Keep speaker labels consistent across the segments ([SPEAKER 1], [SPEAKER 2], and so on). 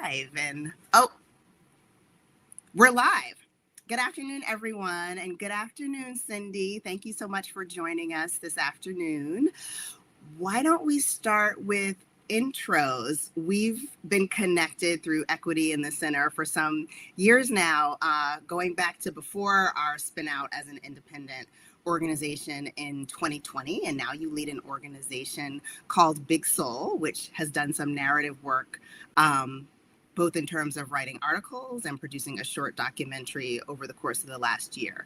[SPEAKER 1] live we're live. Good afternoon, everyone, and good afternoon, Cindy. Thank you so much for joining us this afternoon. Why don't we start with intros? We've been connected through Equity in the Center for some years now, going back to before our spin out as an independent organization in 2020. And now you lead an organization called Big Soul, which has done some narrative work, both in terms of writing articles and producing a short documentary over the course of the last year.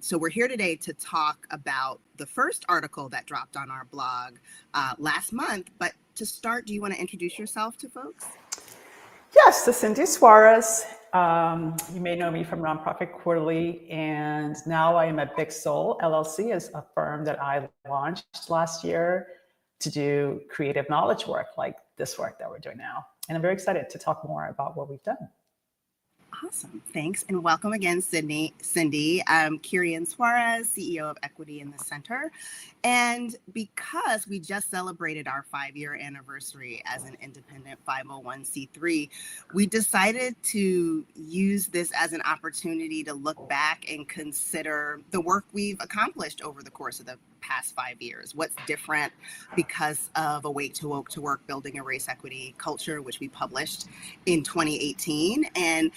[SPEAKER 1] So we're here today to talk about the first article that dropped on our blog last month. But to start, do you want to introduce yourself to folks?
[SPEAKER 2] Yes, this is Cindy Suarez. You may know me from Nonprofit Quarterly, and now I am at Big Soul LLC, as a firm that I launched last year to do creative knowledge work like this work that we're doing now. And I'm very excited to talk more about what we've done.
[SPEAKER 1] Awesome. Thanks. And welcome again, Cindy. I'm Kirian Suarez, CEO of Equity in the Center. And because we just celebrated our 5-year anniversary as an independent 501c3, we decided to use this as an opportunity to look back and consider the work we've accomplished over the course of the past 5 years. What's different because of Awake to Woke to Work, Building a Race Equity Culture, which we published in 2018. And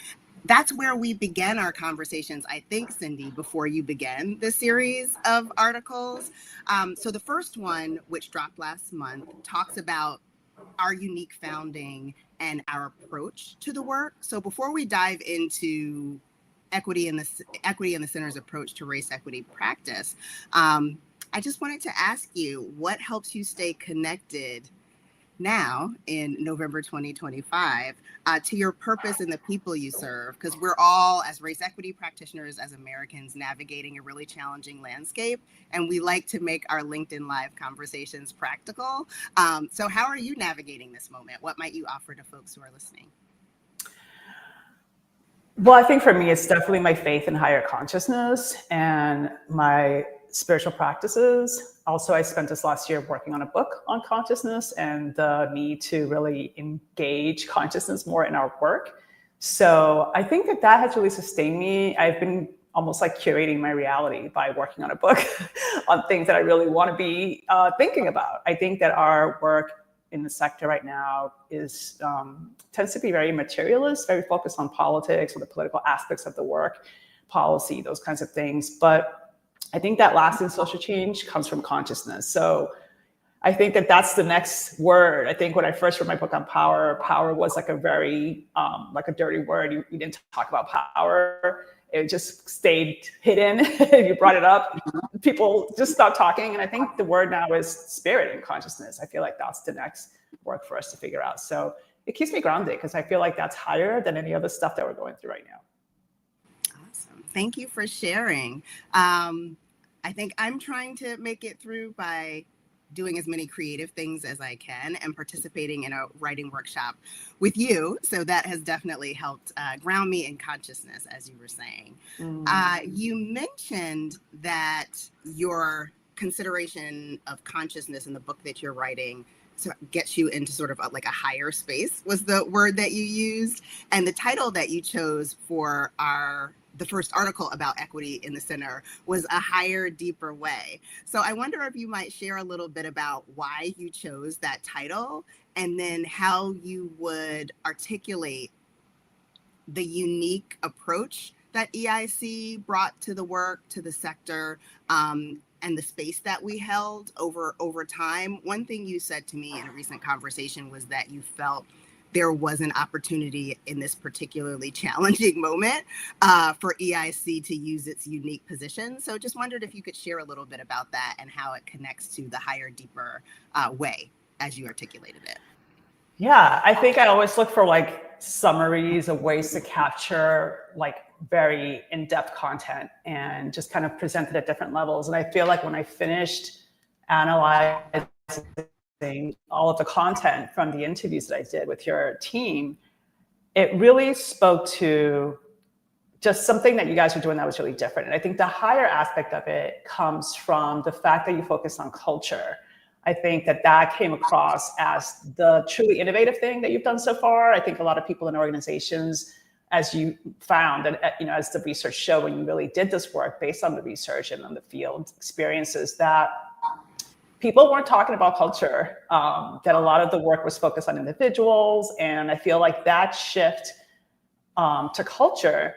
[SPEAKER 1] that's where we began our conversations, I think, Cindy, before you began the series of articles. So the first one, which dropped last month, talks about our unique founding and our approach to the work. So before we dive into Equity in the Center's approach to race equity practice, I just wanted to ask you, what helps you stay connected now in November 2025 to your purpose and the people you serve? Because we're all, as race equity practitioners, as Americans, navigating a really challenging landscape, and we like to make our LinkedIn Live conversations practical. So how are you navigating this moment? What might you offer to folks who are listening?
[SPEAKER 2] Well, I think for me, it's definitely my faith in higher consciousness and my spiritual practices. Also, I spent this last year working on a book on consciousness and the need to really engage consciousness more in our work. So I think that has really sustained me. I've been almost like curating my reality by working on a book on things that I really want to be thinking about. I think that our work in the sector right now is tends to be very materialist, very focused on politics or the political aspects of the work, policy, those kinds of things. But I think that lasting social change comes from consciousness. So I think that that's the next word. I think when I first wrote my book on power was like a very, like a dirty word. You didn't talk about power. It just stayed hidden. You brought it up. People just stopped talking. And I think the word now is spirit and consciousness. I feel like that's the next work for us to figure out. So it keeps me grounded because I feel like that's higher than any other stuff that we're going through right now.
[SPEAKER 1] Awesome. Thank you for sharing. I think I'm trying to make it through by doing as many creative things as I can and participating in a writing workshop with you. So that has definitely helped ground me in consciousness, as you were saying. You mentioned that your consideration of consciousness in the book that you're writing gets you into sort of like a higher space was the word that you used. And the title that you chose for the first article about Equity in the Center was A Higher, Deeper Way. So I wonder if you might share a little bit about why you chose that title and then how you would articulate the unique approach that EIC brought to the work, to the sector, and the space that we held over time. One thing you said to me in a recent conversation was that you felt there was an opportunity in this particularly challenging moment for EIC to use its unique position. So just wondered if you could share a little bit about that and how it connects to the higher, deeper way as you articulated it.
[SPEAKER 2] Yeah, I think I always look for like summaries of ways to capture like very in-depth content and just kind of present it at different levels. And I feel like when I finished analyzing all of the content from the interviews that I did with your team, it really spoke to just something that you guys were doing that was really different. And I think the higher aspect of it comes from the fact that you focus on culture. I think that came across as the truly innovative thing that you've done so far. I think a lot of people in organizations, as you found, and as the research showed, when you really did this work based on the research and on the field experiences, that people weren't talking about culture, that a lot of the work was focused on individuals. And I feel like that shift to culture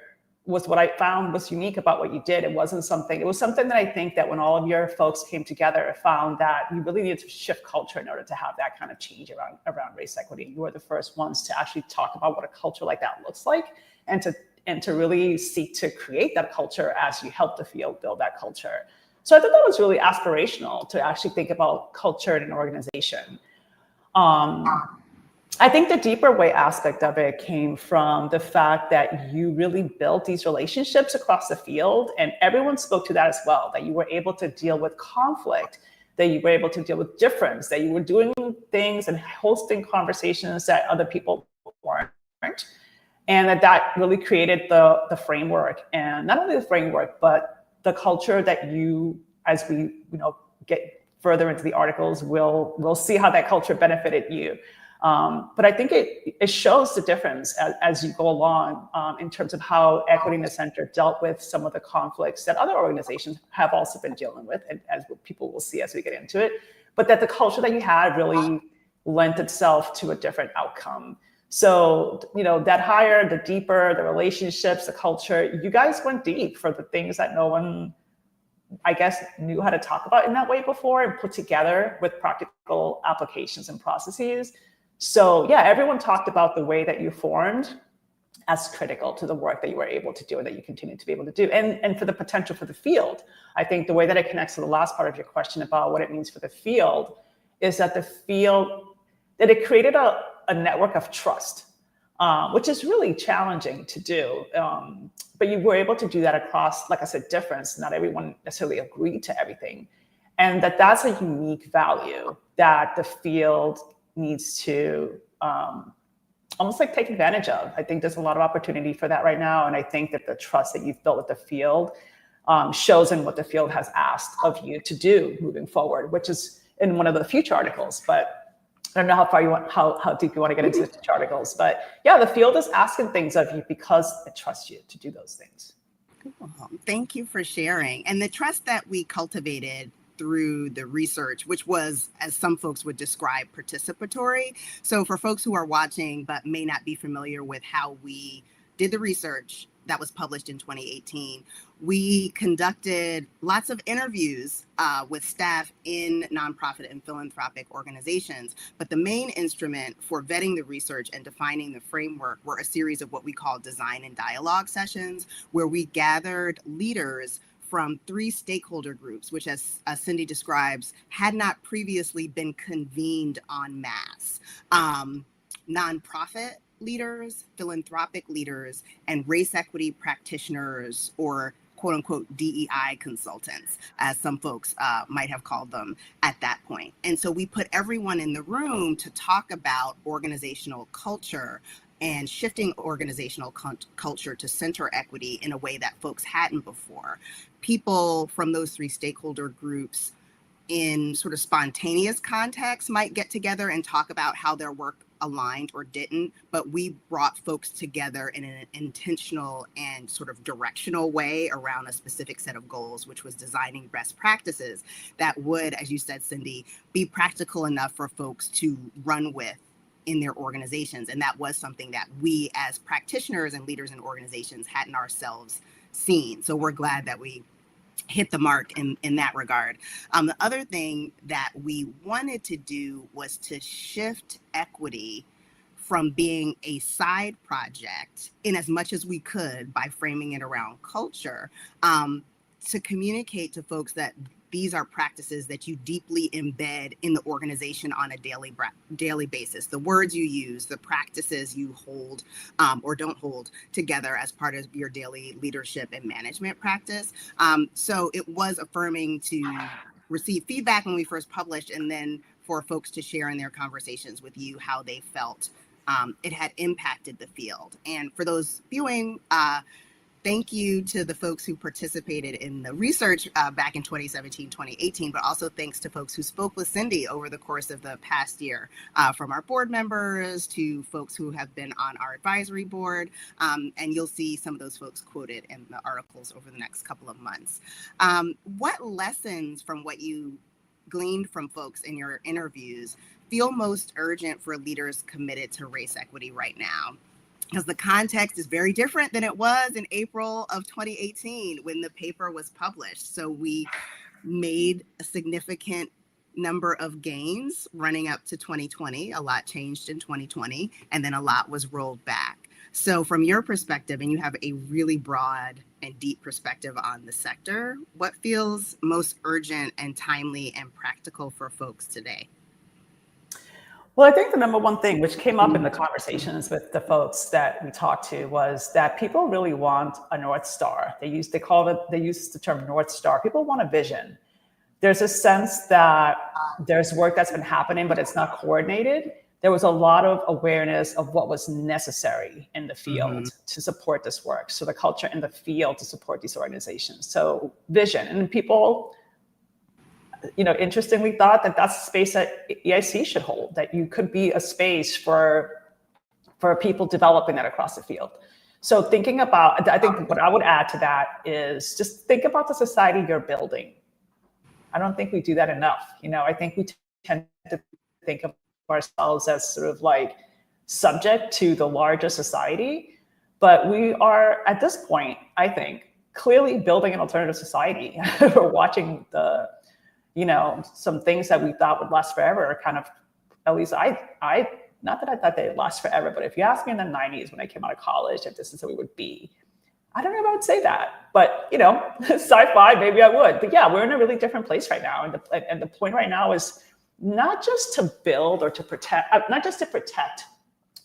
[SPEAKER 2] was what I found was unique about what you did. It was something that I think that when all of your folks came together, found that you really needed to shift culture in order to have that kind of change around race equity. You were the first ones to actually talk about what a culture like that looks like, and to really seek to create that culture as you help the field build that culture. So I thought that was really aspirational to actually think about culture in an organization. I think the deeper way aspect of it came from the fact that you really built these relationships across the field, and everyone spoke to that as well, that you were able to deal with conflict, that you were able to deal with difference, that you were doing things and hosting conversations that other people weren't. And that really created the framework, and not only the framework, but the culture that you, as we get further into the articles, we'll see how that culture benefited you. But I think it shows the difference as you go along in terms of how Equity in the Center dealt with some of the conflicts that other organizations have also been dealing with, and as people will see as we get into it. But that the culture that you had really lent itself to a different outcome. So, that higher, the deeper, the relationships, the culture, you guys went deep for the things that no one, I guess, knew how to talk about in that way before, and put together with practical applications and processes. So yeah, everyone talked about the way that you formed as critical to the work that you were able to do and that you continue to be able to do. And for the potential for the field, I think the way that it connects to the last part of your question about what it means for the field is that that it created a network of trust, which is really challenging to do. But you were able to do that across, like I said, difference. Not everyone necessarily agreed to everything. And that's a unique value that the field needs to almost like take advantage of. I think there's a lot of opportunity for that right now. And I think that the trust that you've built with the field shows in what the field has asked of you to do moving forward, which is in one of the future articles. But I don't know how deep you want to get into the future articles. But yeah, the field is asking things of you because it trusts you to do those things.
[SPEAKER 1] Cool. Thank you for sharing. And the trust that we cultivated through the research, which was, as some folks would describe, participatory. So for folks who are watching but may not be familiar with how we did the research that was published in 2018, we conducted lots of interviews with staff in nonprofit and philanthropic organizations. But the main instrument for vetting the research and defining the framework were a series of what we call design and dialogue sessions, where we gathered leaders from 3 stakeholder groups, which, as Cindy describes, had not previously been convened en masse. Nonprofit leaders, philanthropic leaders, and race equity practitioners, or quote unquote DEI consultants, as some folks might have called them at that point. And so we put everyone in the room to talk about organizational culture and shifting organizational culture to center equity in a way that folks hadn't before. People from those 3 stakeholder groups in sort of spontaneous context might get together and talk about how their work aligned or didn't, but we brought folks together in an intentional and sort of directional way around a specific set of goals, which was designing best practices that would, as you said, Cindy, be practical enough for folks to run with in their organizations. And that was something that we as practitioners and leaders in organizations hadn't ourselves seen. So we're glad that we hit the mark in that regard. The other thing that we wanted to do was to shift equity from being a side project, in as much as we could by framing it around culture, to communicate to folks that these are practices that you deeply embed in the organization on a daily basis. The words you use, the practices you hold or don't hold together as part of your daily leadership and management practice. So it was affirming to receive feedback when we first published, and then for folks to share in their conversations with you how they felt it had impacted the field. And for those viewing, thank you to the folks who participated in the research back in 2017, 2018, but also thanks to folks who spoke with Cindy over the course of the past year, from our board members to folks who have been on our advisory board. And you'll see some of those folks quoted in the articles over the next couple of months. What lessons from what you gleaned from folks in your interviews feel most urgent for leaders committed to race equity right now? Because the context is very different than it was in April of 2018 when the paper was published. So we made a significant number of gains running up to 2020. A lot changed in 2020, and then a lot was rolled back. So from your perspective, and you have a really broad and deep perspective on the sector, what feels most urgent and timely and practical for folks today?
[SPEAKER 2] Well, I think the number one thing which came up in the conversations with the folks that we talked to was that people really want a North Star. They use the term North Star. People want a vision. There's a sense that there's work that's been happening, but it's not coordinated. There was a lot of awareness of what was necessary in the field to support this work. So the culture in the field to support these organizations. So vision, and people, interestingly thought that that's a space that EIC should hold, that you could be a space for people developing that across the field. So thinking about, I think what I would add to that is just think about the society you're building. I don't think we do that enough. I think we tend to think of ourselves as sort of like subject to the larger society, but we are at this point, I think, clearly building an alternative society. We're watching some things that we thought would last forever are kind of, at least I not that I thought they'd last forever, but if you asked me in the 90s when I came out of college if this is what we would be, I don't know if I would say that, but sci-fi, maybe I would. But yeah, we're in a really different place right now. And the point right now is not just to build or to protect, not just to protect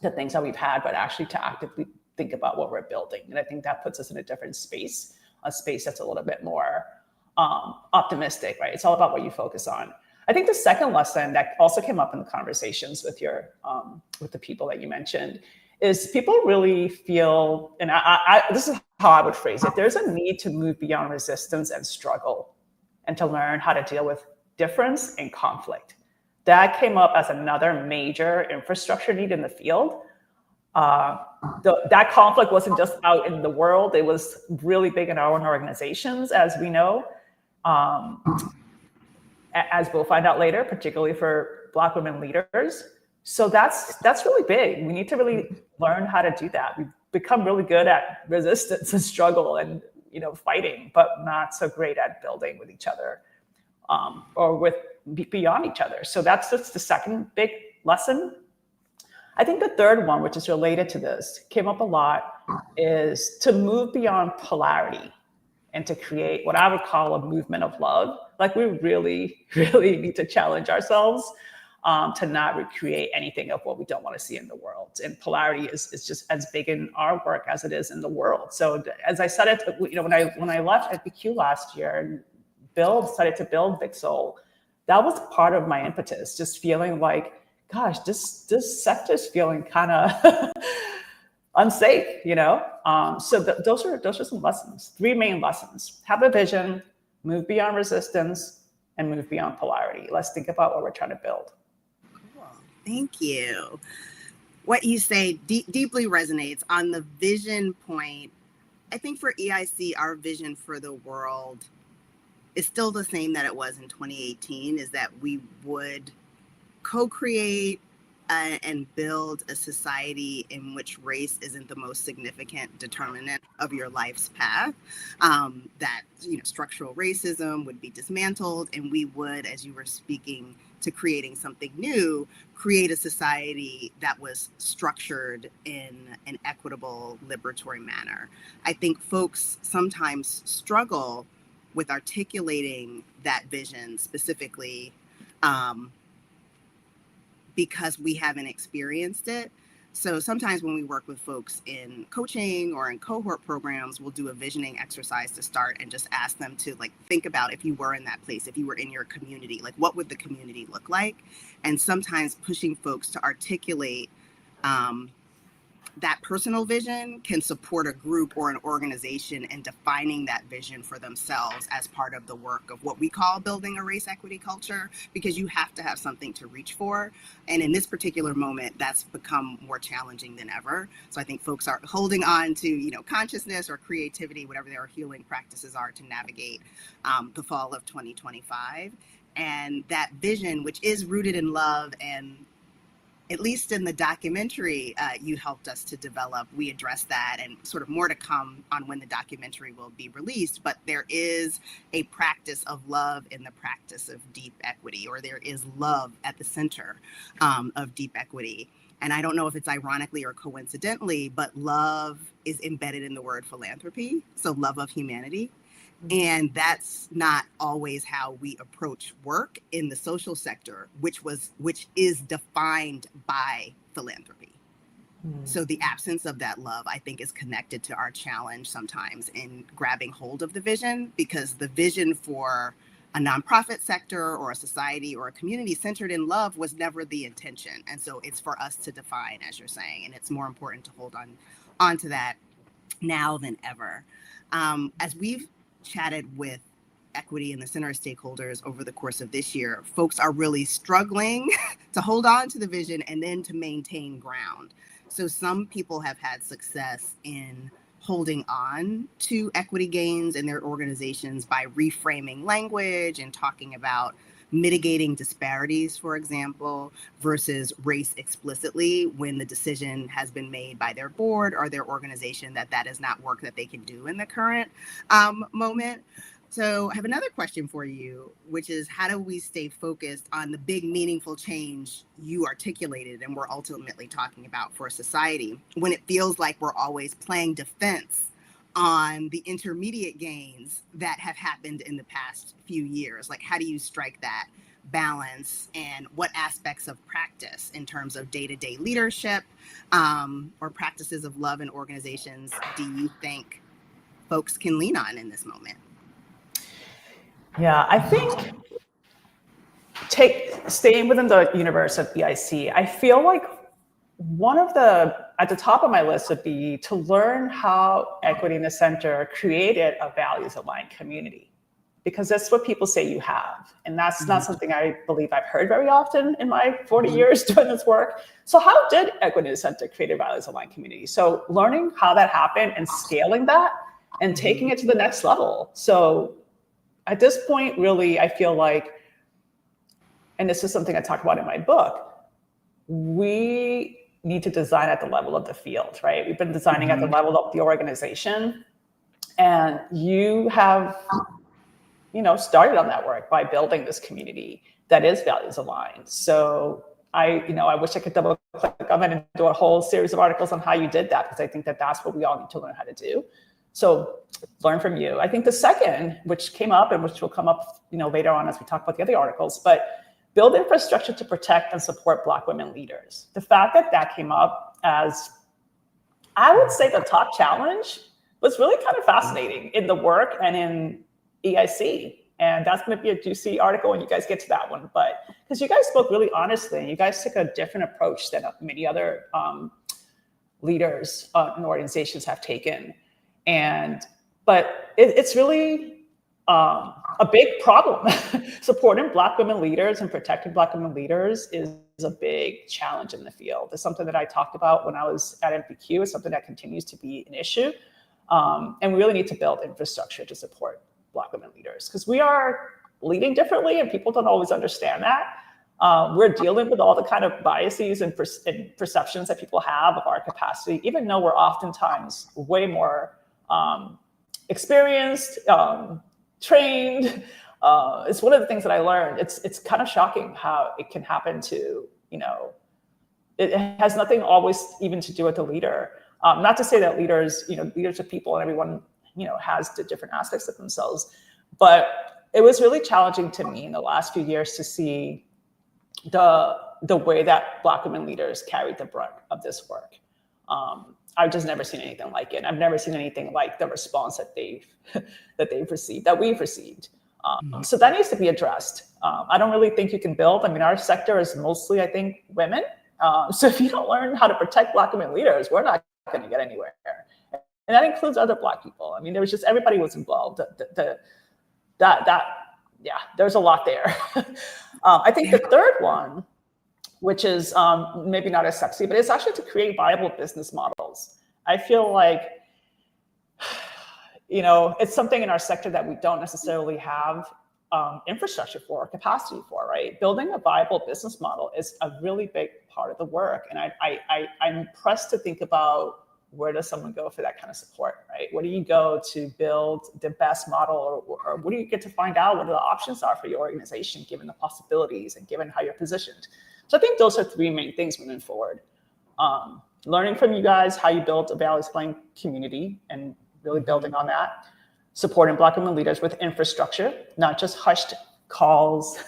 [SPEAKER 2] the things that we've had, but actually to actively think about what we're building. And I think that puts us in a different space, a space that's a little bit more optimistic, right? It's all about what you focus on. I think the second lesson that also came up in the conversations with with the people that you mentioned is people really feel, and this is how I would phrase it, there's a need to move beyond resistance and struggle and to learn how to deal with difference and conflict. That came up as another major infrastructure need in the field. That conflict wasn't just out in the world, it was really big in our own organizations, as we know. As we'll find out later, particularly for Black women leaders. So that's really big. We need to really learn how to do that. We've become really good at resistance and struggle and fighting, but not so great at building with each other or with beyond each other. So that's just the second big lesson. I think the third one, which is related to this, came up a lot, is to move beyond polarity and to create what I would call a movement of love. Like we really, really need to challenge ourselves to not recreate anything of what we don't want to see in the world. And polarity is just as big in our work as it is in the world. So as I said it, when I left FBQ last year and started to build Big Soul, that was part of my impetus, just feeling like, gosh, this sector's feeling kind of unsafe, So those are some lessons, 3 main lessons: have a vision, move beyond resistance, and move beyond polarity. Let's think about what we're trying to build.
[SPEAKER 1] Cool. Thank you. What you say deeply resonates on the vision point. I think for EIC, our vision for the world is still the same that it was in 2018, is that we would co-create and build a society in which race isn't the most significant determinant of your life's path, that structural racism would be dismantled, and we would, as you were speaking to creating something new, create a society that was structured in an equitable, liberatory manner. I think folks sometimes struggle with articulating that vision specifically because we haven't experienced it. So sometimes when we work with folks in coaching or in cohort programs, we'll do a visioning exercise to start and just ask them to think about, if you were in that place, if you were in your community, what would the community look like? And sometimes pushing folks to articulate that personal vision can support a group or an organization in defining that vision for themselves as part of the work of what we call building a race equity culture, because you have to have something to reach for. And in this particular moment, that's become more challenging than ever. So I think folks are holding on to, consciousness or creativity, whatever their healing practices are, to navigate the fall of 2025. And that vision, which is rooted in love, and at least in the documentary you helped us to develop, we address that, and sort of more to come on when the documentary will be released. But there is a practice of love in the practice of deep equity, or there is love at the center of deep equity. And I don't know if it's ironically or coincidentally, but love is embedded in the word philanthropy, so love of humanity. And that's not always how we approach work in the social sector, which is defined by philanthropy. So the absence of that love, I think, is connected to our challenge sometimes in grabbing hold of the vision, because the vision for a nonprofit sector or a society or a community centered in love was never the intention. And so it's for us to define, as you're saying, and it's more important to hold on to that now than ever. As we've chatted with equity and the center stakeholders over the course of this year, folks are really struggling to hold on to the vision and then to maintain ground. So some people have had success in holding on to equity gains in their organizations by reframing language and talking about mitigating disparities, for example, versus race explicitly when the decision has been made by their board or their organization that is not work that they can do in the current moment. So I have another question for you, which is, how do we stay focused on the big, meaningful change you articulated and we're ultimately talking about for society, when it feels like we're always playing defense on the intermediate gains that have happened in the past few years? Like, how do you strike that balance, and what aspects of practice in terms of day-to-day leadership or practices of love in organizations do you think folks can lean on in this moment?
[SPEAKER 2] Yeah, I think staying within the universe of EIC, I feel like at the top of my list would be to learn how Equity in the Center created a values-aligned community, because that's what people say you have. And that's not something I believe I've heard very often in my 40 years doing this work. So how did Equity in the Center create a values-aligned community? So learning how that happened and scaling that and taking it to the next level. So at this point, really, I feel like, and this is something I talk about in my book, we need to design at the level of the field, right? We've been designing at the level of the organization, and you have, started on that work by building this community that is values aligned. So I wish I could double click on it and do a whole series of articles on how you did that, because I think that that's what we all need to learn how to do. So learn from you. I think the second, which came up and which will come up, later on as we talk about the other articles, but build infrastructure to protect and support Black women leaders. The fact that came up as, I would say, the top challenge was really kind of fascinating in the work and in EIC. And that's going to be a juicy article when you guys get to that one. But because you guys spoke really honestly, and you guys took a different approach than many other leaders and organizations have taken. But it's really a big problem. Supporting Black women leaders and protecting Black women leaders is a big challenge in the field. It's something that I talked about when I was at NPQ. It's something that continues to be an issue. And we really need to build infrastructure to support Black women leaders, because we are leading differently and people don't always understand that. We're dealing with all the kind of biases and perceptions that people have of our capacity, even though we're oftentimes way more experienced, trained. It's one of the things that I learned. It's kind of shocking how it can happen to, it has nothing always even to do with the leader. Not to say that leaders are people and everyone, has the different aspects of themselves, but it was really challenging to me in the last few years to see the way that Black women leaders carried the brunt of this work. I've just never seen anything like it. I've never seen anything like the response that we've received. So that needs to be addressed. I don't really think you can build. Our sector is mostly, I think, women. So if you don't learn how to protect Black women leaders, we're not going to get anywhere. And that includes other Black people. I mean, there was just, everybody was involved. There's a lot there. I think the third one, which is maybe not as sexy, but it's actually to create viable business models. I feel like, it's something in our sector that we don't necessarily have infrastructure for, capacity for, right? Building a viable business model is a really big part of the work. And I'm pressed to think about, where does someone go for that kind of support, right? Where do you go to build the best model, or what do you get to find out what the options are for your organization, given the possibilities and given how you're positioned? So I think those are three main things moving forward. Learning from you guys how you built a values-aligned community and really building on that. Supporting Black women leaders with infrastructure, not just hushed calls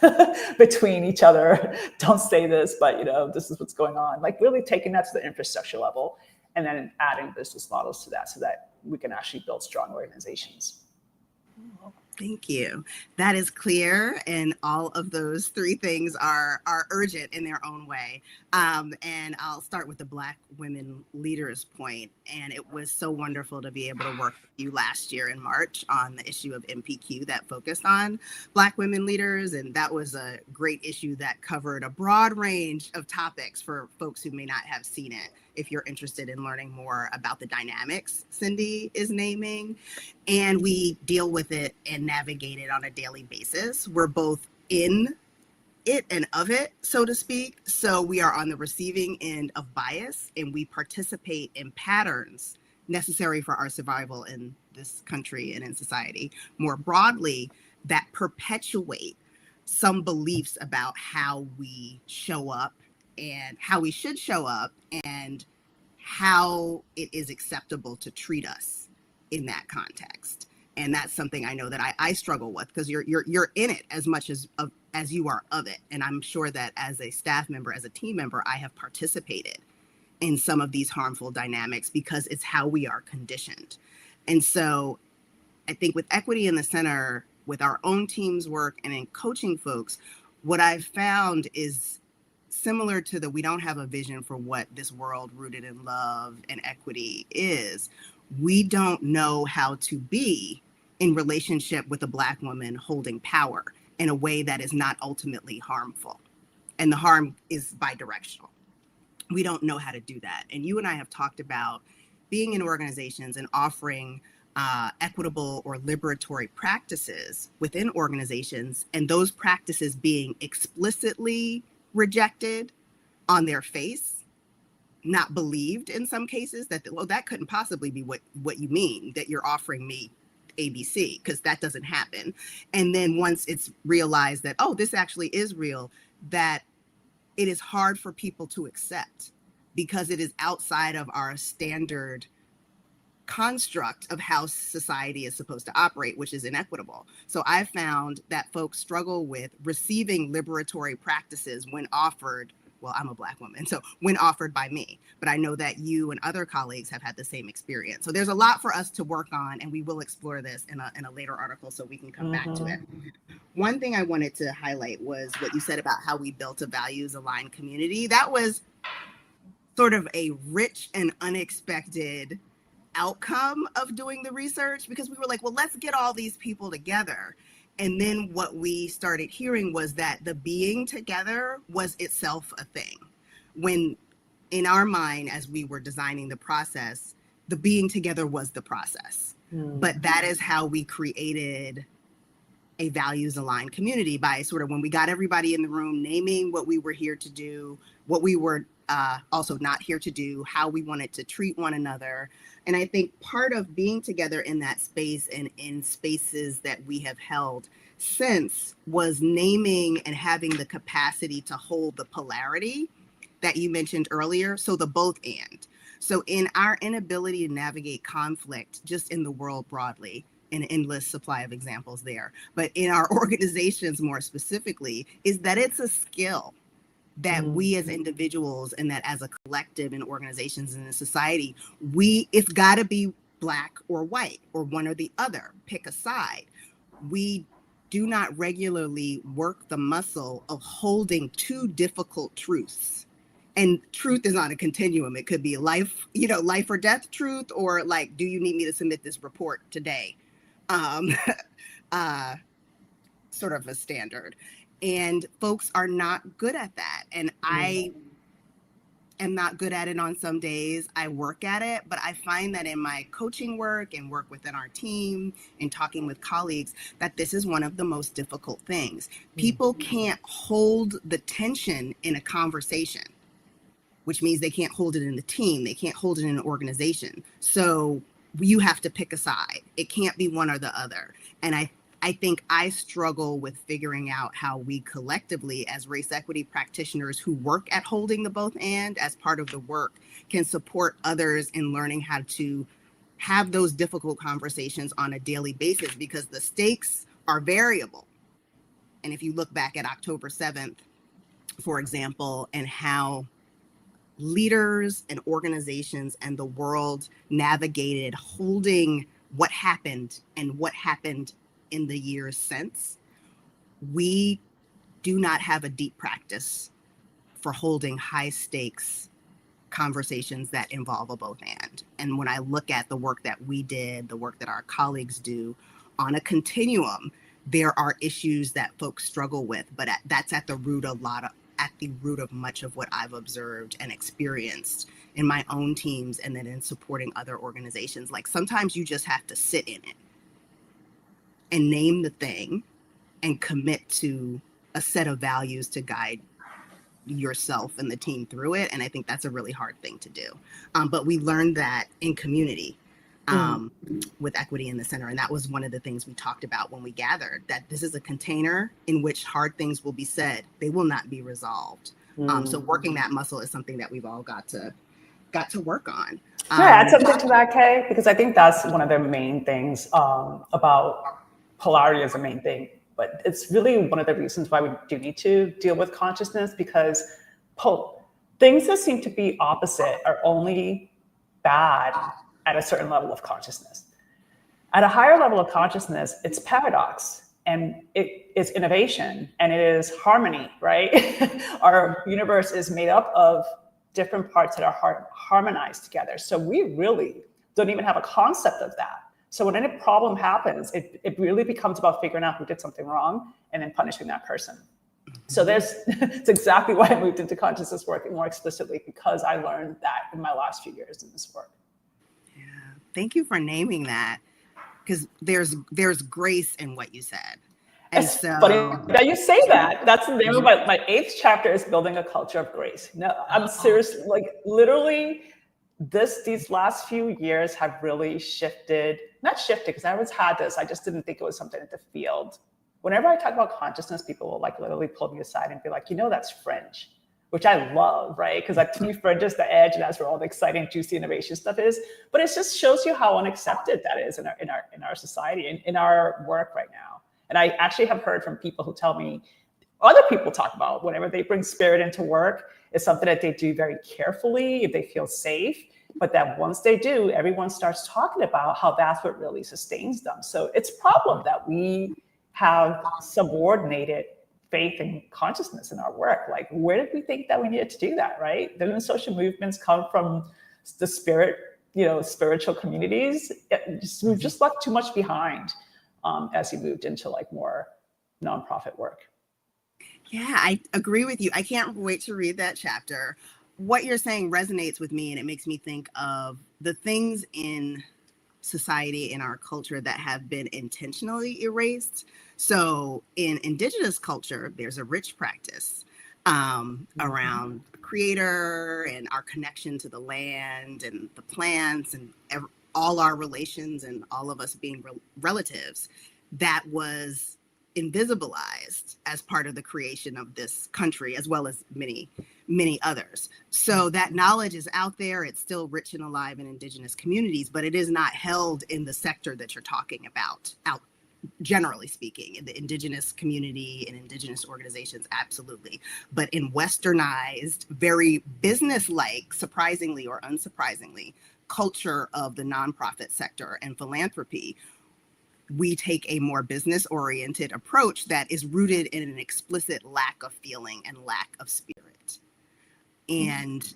[SPEAKER 2] between each other. Don't say this, but this is what's going on. Like really taking that to the infrastructure level, and then adding business models to that so that we can actually build strong organizations.
[SPEAKER 1] Thank you. That is clear. And all of those three things are urgent in their own way. And I'll start with the Black women leaders point. And it was so wonderful to be able to work with you last year in March on the issue of MPQ that focused on Black women leaders. And that was a great issue that covered a broad range of topics for folks who may not have seen it, if you're interested in learning more about the dynamics Cindy is naming. And we deal with it and navigate it on a daily basis. We're both in it and of it, so to speak. So we are on the receiving end of bias, and we participate in patterns necessary for our survival in this country and in society more broadly that perpetuate some beliefs about how we show up and how we should show up and how it is acceptable to treat us in that context. And that's something I know that I struggle with, because you're in it as much as you are of it. And I'm sure that as a staff member, as a team member, I have participated in some of these harmful dynamics because it's how we are conditioned. And so I think with Equity in the Center, with our own team's work and in coaching folks, what I've found is similar to we don't have a vision for what this world rooted in love and equity is. We don't know how to be in relationship with a Black woman holding power in a way that is not ultimately harmful. And the harm is bidirectional. We don't know how to do that. And you and I have talked about being in organizations and offering equitable or liberatory practices within organizations, and those practices being explicitly rejected on their face, not believed in some cases, that that couldn't possibly be what you mean, that you're offering me ABC, because that doesn't happen. And then once it's realized that, oh, this actually is real, that it is hard for people to accept because it is outside of our standard construct of how society is supposed to operate, which is inequitable. So I found that folks struggle with receiving liberatory practices when offered. Well, I'm a Black woman, so when offered by me, but I know that you and other colleagues have had the same experience. So there's a lot for us to work on, and we will explore this in a later article so we can come back to it. One thing I wanted to highlight was what you said about how we built a values-aligned community. That was sort of a rich and unexpected outcome of doing the research, because we were like, well, let's get all these people together. And then what we started hearing was that the being together was itself a thing. When in our mind, as we were designing the process, the being together was the process. But that is how we created a values aligned community, by sort of, when we got everybody in the room, naming what we were here to do, what we were also not here to do, how we wanted to treat one another. And I think part of being together in that space and in spaces that we have held since was naming and having the capacity to hold the polarity that you mentioned earlier. So the both and. So in our inability to navigate conflict just in the world broadly, an endless supply of examples there, but in our organizations more specifically, is that it's a skill that we as individuals and that as a collective in organizations and in society, it's got to be Black or white or one or the other, pick a side. We do not regularly work the muscle of holding two difficult truths And truth is not a continuum. It could be life, life or death truth, or like, do you need me to submit this report today? Um, uh, Sort of a standard. And folks are not good at that. And I am not good at it on some days. I work at it, but I find that in my coaching work and work within our team and talking with colleagues, that this is one of the most difficult things. People can't hold the tension in a conversation, which means they can't hold it in the team. They can't hold it in an organization. So you have to pick a side. It can't be one or the other. And I think I struggle with figuring out how we collectively, as race equity practitioners who work at holding the both and as part of the work, can support others in learning how to have those difficult conversations on a daily basis, because the stakes are variable. And if you look back at October 7th, for example, and how leaders and organizations and the world navigated holding what happened and what happened in the years since, we do not have a deep practice for holding high stakes conversations that involve a both and. And when I look at the work that we did, the work that our colleagues do on a continuum, there are issues that folks struggle with, but that's at the root of much of what I've observed and experienced in my own teams and then in supporting other organizations. Like, sometimes you just have to sit in it and name the thing and commit to a set of values to guide yourself and the team through it. And I think that's a really hard thing to do. But we learned that in community with Equity in the Center. And that was one of the things we talked about when we gathered, that this is a container in which hard things will be said. They will not be resolved. So working that muscle is something that we've all got to work on.
[SPEAKER 2] Can I add something to that, Kay? Because I think that's one of the main things about polarity is the main thing. But it's really one of the reasons why we do need to deal with consciousness, because things that seem to be opposite are only bad at a certain level of consciousness. At a higher level of consciousness, it's paradox, and it is innovation, and it is harmony, right? Our universe is made up of different parts that are harmonized together. So we really don't even have a concept of that. So when any problem happens, it really becomes about figuring out who did something wrong and then punishing that person. So it's exactly why I moved into consciousness work more explicitly, because I learned that in my last few years in this work.
[SPEAKER 1] Yeah, thank you for naming that, because there's grace in what you said. And
[SPEAKER 2] it's funny that you say that. That's the name of my 8th chapter, is building a culture of grace. No, I'm serious. Like, literally, these last few years have really not shifted, because I always had this. I just didn't think it was something in the field. Whenever I talk about consciousness, people will like literally pull me aside and be like, that's fringe, which I love, right? Because like, to me, fringe is the edge, and that's where all the exciting, juicy innovation stuff is. But it just shows you how unaccepted that is in our society and in our work right now. And I actually have heard from people who tell me, other people talk about whenever they bring spirit into work, it's something that they do very carefully, if they feel safe. But that once they do, everyone starts talking about how that's what really sustains them. So it's a problem that we have subordinated faith and consciousness in our work. Like, where did we think that we needed to do that, right? Didn't the social movements come from the spiritual communities? We've just left too much behind as we moved into like more nonprofit work.
[SPEAKER 1] Yeah, I agree with you. I can't wait to read that chapter. What you're saying resonates with me, and it makes me think of the things in society, in our culture, that have been intentionally erased. So in Indigenous culture, there's a rich practice around the creator and our connection to the land and the plants and all our relations and all of us being relatives, that was invisibilized as part of the creation of this country, as well as many others. So that knowledge is out there. It's still rich and alive in Indigenous communities, but it is not held in the sector that you're talking about, generally speaking, in the Indigenous community and Indigenous organizations, absolutely. But in westernized, very business-like, surprisingly or unsurprisingly, culture of the nonprofit sector and philanthropy, we take a more business-oriented approach that is rooted in an explicit lack of feeling and lack of spirit. And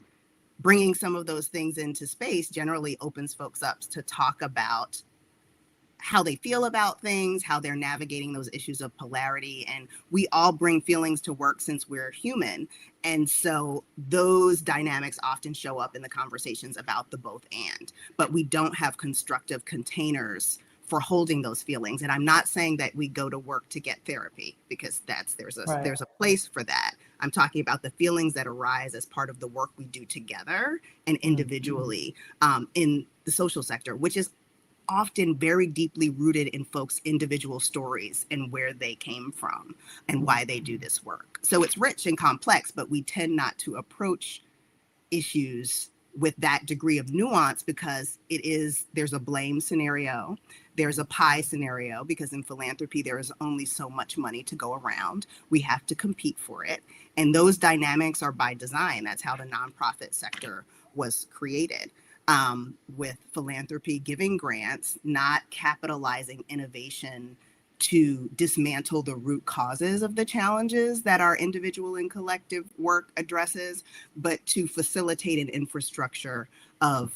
[SPEAKER 1] bringing some of those things into space generally opens folks up to talk about how they feel about things, how they're navigating those issues of polarity. And we all bring feelings to work since we're human. And so those dynamics often show up in the conversations about the both and, but we don't have constructive containers for holding those feelings. And I'm not saying that we go to work to get therapy, because there's a place for that. I'm talking about the feelings that arise as part of the work we do together and individually in the social sector, which is often very deeply rooted in folks' individual stories and where they came from and why they do this work. So it's rich and complex, but we tend not to approach issues with that degree of nuance, because there's a blame scenario, there's a pie scenario, because in philanthropy, there is only so much money to go around. We have to compete for it. And those dynamics are by design. That's how the nonprofit sector was created. With philanthropy giving grants, not capitalizing innovation to dismantle the root causes of the challenges that our individual and collective work addresses, but to facilitate an infrastructure of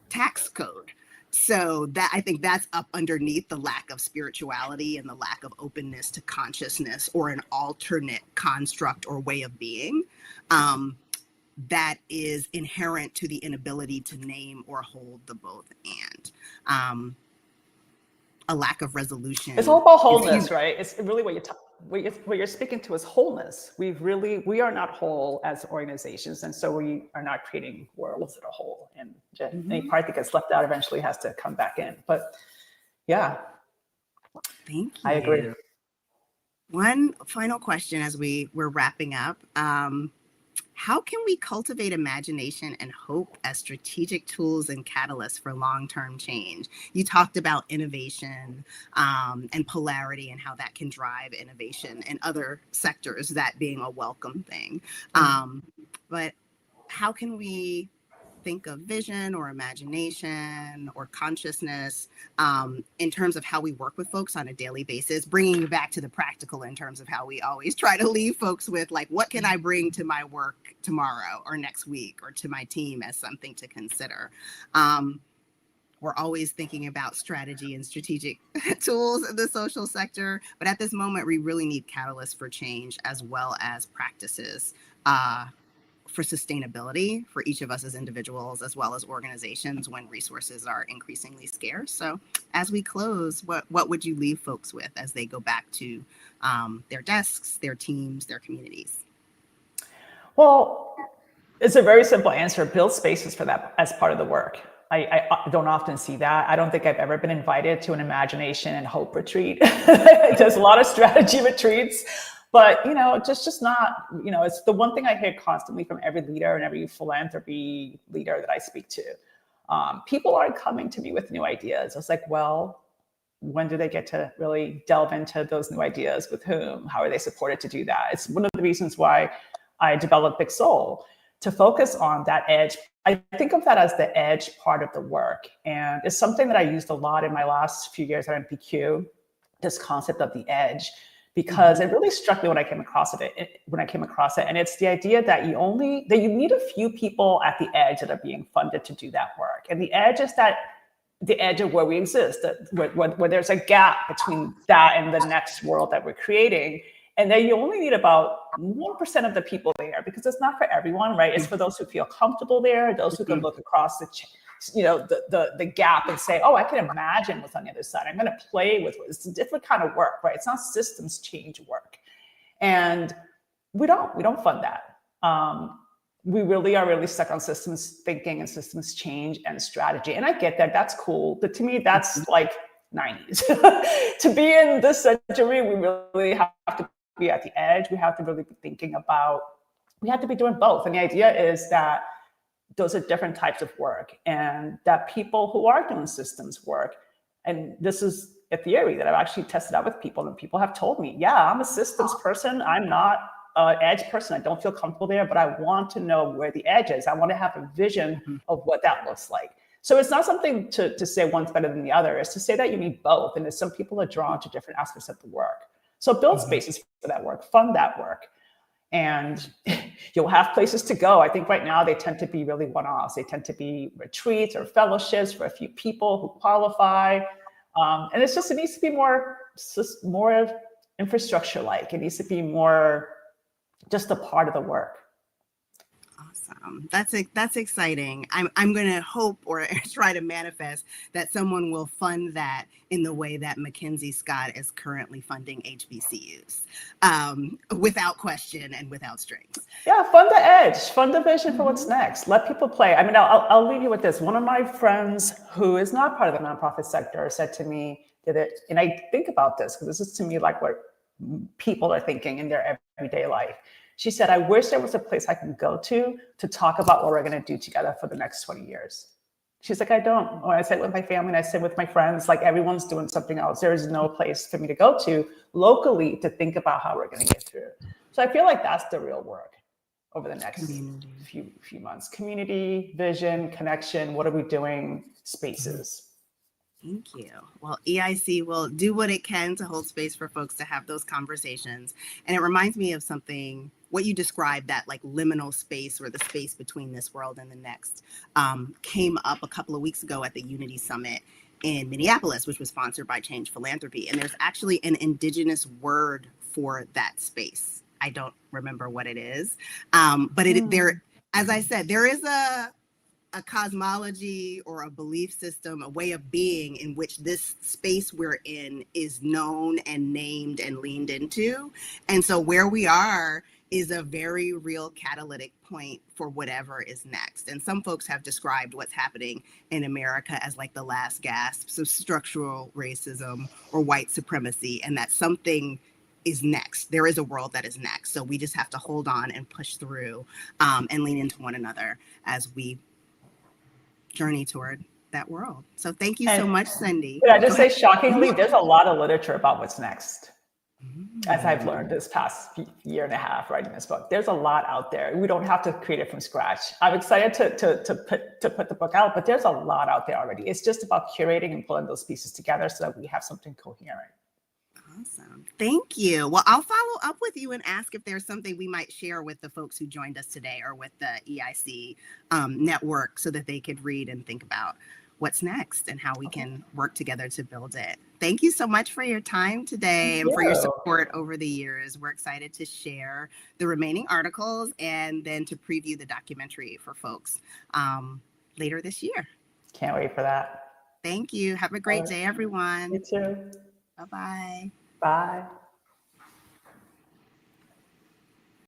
[SPEAKER 1] tax code. So that, I think that's up underneath the lack of spirituality and the lack of openness to consciousness or an alternate construct or way of being. That is inherent to the inability to name or hold the both and. A lack of resolution.
[SPEAKER 2] It's all about wholeness, right? It's really what you're speaking to is wholeness. We are not whole as organizations, and so we are not creating worlds that are whole. And any part that gets left out eventually has to come back in. But yeah,
[SPEAKER 1] thank you.
[SPEAKER 2] I agree.
[SPEAKER 1] One final question as we're wrapping up. How can we cultivate imagination and hope as strategic tools and catalysts for long-term change? You talked about innovation and polarity and how that can drive innovation in other sectors, that being a welcome thing. But how can we think of vision or imagination or consciousness in terms of how we work with folks on a daily basis, bringing you back to the practical in terms of how we always try to leave folks with, like, what can I bring to my work tomorrow or next week or to my team as something to consider? We're always thinking about strategy and strategic tools in the social sector, but at this moment, we really need catalysts for change as well as practices for sustainability for each of us as individuals, as well as organizations when resources are increasingly scarce. So as we close, what would you leave folks with as they go back to their desks, their teams, their communities?
[SPEAKER 2] Well, it's a very simple answer. Build spaces for that as part of the work. I don't often see that. I don't think I've ever been invited to an imagination and hope retreat. There's a lot of strategy retreats. But, just not, it's the one thing I hear constantly from every leader and every philanthropy leader that I speak to. People aren't coming to me with new ideas. It's like, well, when do they get to really delve into those new ideas? With whom? How are they supported to do that? It's one of the reasons why I developed Big Soul, to focus on that edge. I think of that as the edge part of the work. And it's something that I used a lot in my last few years at MPQ, this concept of the edge. Because it really struck me when I came across it. And it's the idea that you need a few people at the edge that are being funded to do that work. And the edge is the edge of where we exist, where there's a gap between that and the next world that we're creating. And then you only need about 1% of the people there, because it's not for everyone, right? It's for those who feel comfortable there, those who can look across the gap and say, oh, I can imagine what's on the other side. I'm going to play with it. It's a different kind of work, right? It's not systems change work. And we don't fund that. We really are stuck on systems thinking and systems change and strategy. And I get that. That's cool. But to me, that's like 90s. To be in this century, we really have to be at the edge. We have to really be thinking about, we have to be doing both. And the idea is that those are different types of work, and that people who are doing systems work, and this is a theory that I've actually tested out with people, and people have told me, yeah, I'm a systems person. I'm not an edge person. I don't feel comfortable there, but I want to know where the edge is. I want to have a vision of what that looks like. So it's not something to say one's better than the other. It's to say that you need both, and that some people are drawn to different aspects of the work. So build spaces for that work, fund that work. and you'll have places to go. I think right now they tend to be really one-offs. They tend to be retreats or fellowships for a few people who qualify. And it needs to be more infrastructure-like. It needs to be more just a part of the work.
[SPEAKER 1] Awesome. That's exciting. I'm going to hope or try to manifest that someone will fund that in the way that Mackenzie Scott is currently funding HBCUs, without question and without strings.
[SPEAKER 2] Yeah, fund the edge, fund the vision for what's next. Let people play. I mean, I'll leave you with this. One of my friends who is not part of the nonprofit sector said to me and I think about this because this is to me like what people are thinking in their everyday life. She said, I wish there was a place I can go to talk about what we're going to do together for the next 20 years. She's like, I don't. When I sit with my family and I sit with my friends, like everyone's doing something else. There is no place for me to go to locally to think about how we're going to get through. So I feel like that's the real work over the next few months. Community, vision, connection. What are we doing? Spaces.
[SPEAKER 1] Thank you. Well, EIC will do what it can to hold space for folks to have those conversations. And it reminds me of something, what you described, that like liminal space or the space between this world and the next, came up a couple of weeks ago at the Unity Summit in Minneapolis, which was sponsored by Change Philanthropy. And there's actually an indigenous word for that space. I don't remember what it is, but there, as I said, there is a cosmology or a belief system, a way of being in which this space we're in is known and named and leaned into. And so where we are is a very real catalytic point for whatever is next. And some folks have described what's happening in America as like the last gasps of structural racism or white supremacy, and that something is next. There is a world that is next. So we just have to hold on and push through and lean into one another as we journey toward that world. So thank you so much, Cindy.
[SPEAKER 2] Could I just say, shockingly, there's a lot of literature about what's next. As I've learned this past year and a half writing this book, there's a lot out there. We don't have to create it from scratch. I'm excited to put the book out, but there's a lot out there already. It's just about curating and pulling those pieces together so that we have something coherent.
[SPEAKER 1] Awesome. Thank you. Well, I'll follow up with you and ask if there's something we might share with the folks who joined us today or with the EIC network so that they could read and think about what's next and how we can work together to build it. Thank you so much for your time today and for your support over the years. We're excited to share the remaining articles and then to preview the documentary for folks later this year.
[SPEAKER 2] Can't wait for that.
[SPEAKER 1] Thank you. Have a great day, everyone.
[SPEAKER 2] You too.
[SPEAKER 1] Bye-bye.
[SPEAKER 2] Bye.